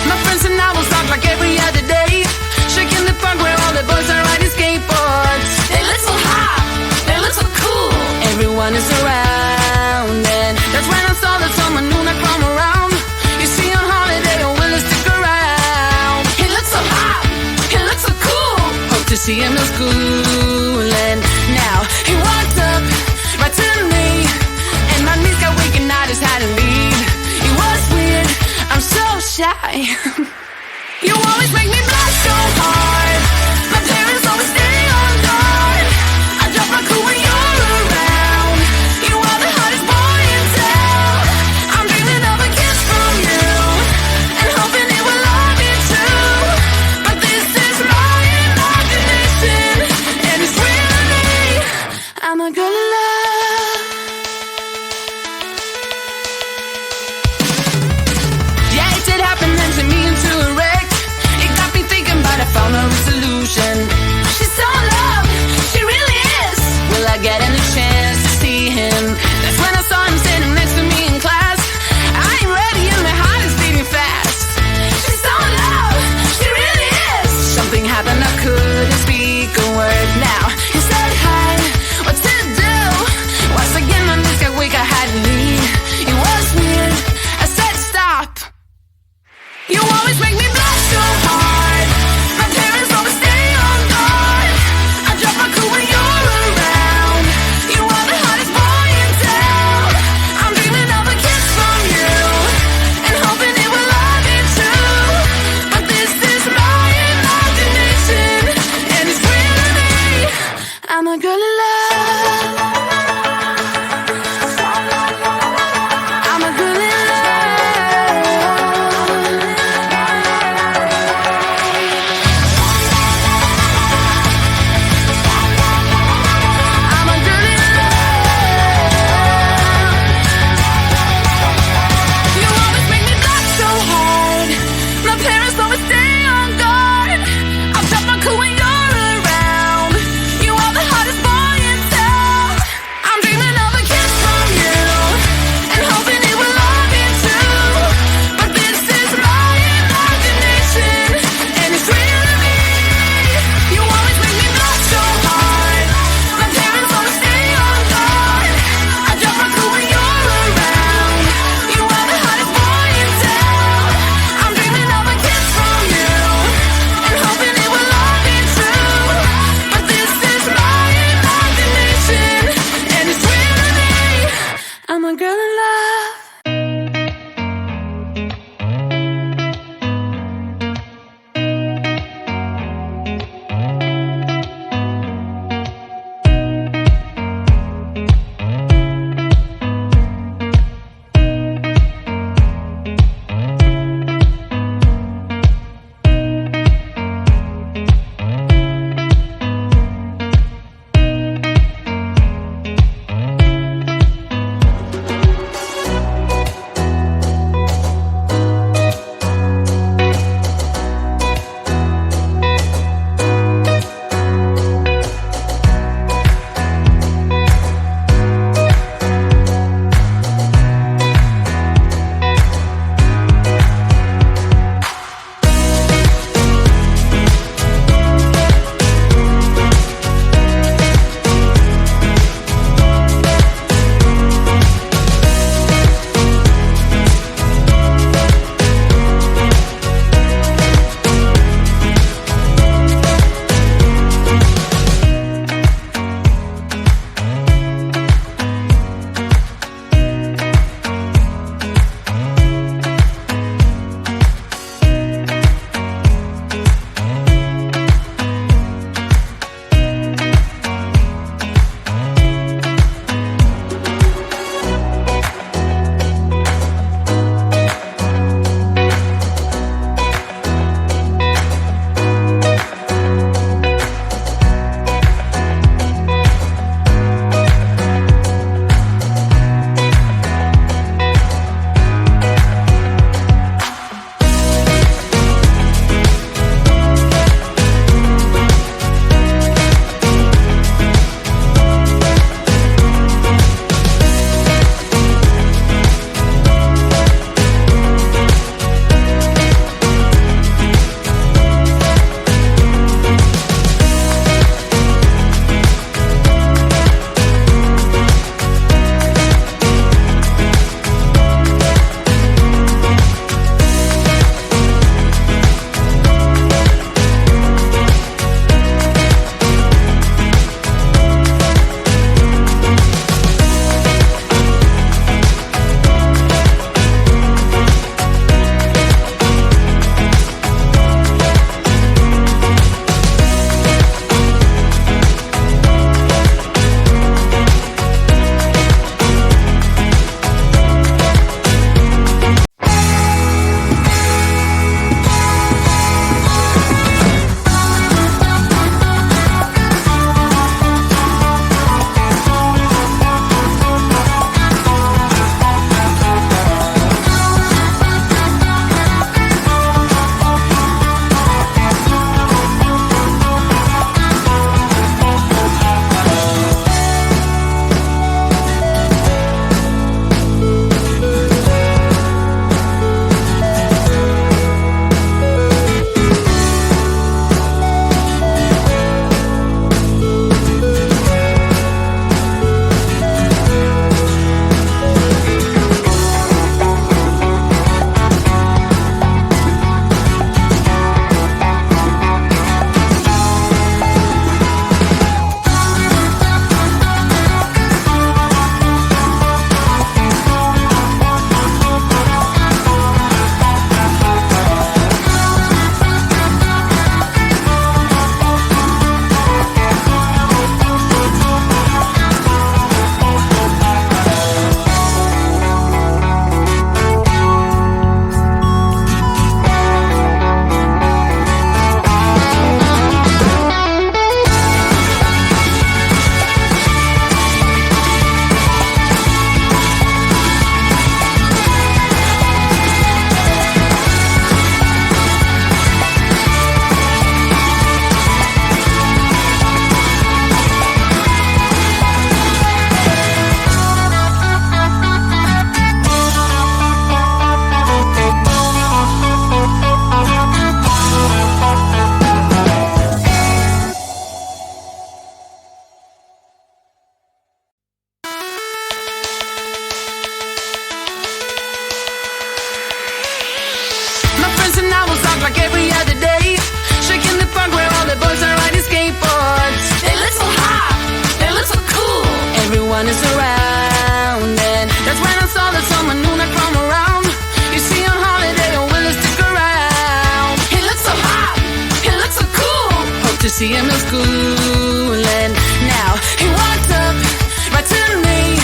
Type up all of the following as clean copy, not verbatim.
My friends and I will talk like every other day, shaking the park where all the boys are riding skateboards. They look so hot, they look so cool. Everyone is around, and that's when I saw the summer noon I come around. You see on holiday, oh, will it stick around? He looks so hot, he looks so cool. Hope to see him in school. And now he walked up right to me, and my knees got weak and I just had to leave. It was weird, I'm so shy. You always make me blush so hard. My parents always stay on guard. I drop my cool when you're around. You are the hottest boy in town. I'm dreaming of a kiss from you, and hoping it will love you too. But this is my imagination, and it's really I'm a girl in love. Yeah, it did happen, then to me into a wreck. It got me thinking, but I found no reason everyone is around. And that's when I saw that someone new not from around. You see on holiday, or will he stick around? He looks so hot, he looks so cool. Hope to see him in school. And now he walked up right to me,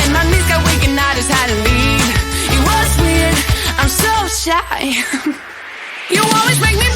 and my knees got weak and I just had to leave. It was weird, I'm so shy. You always make me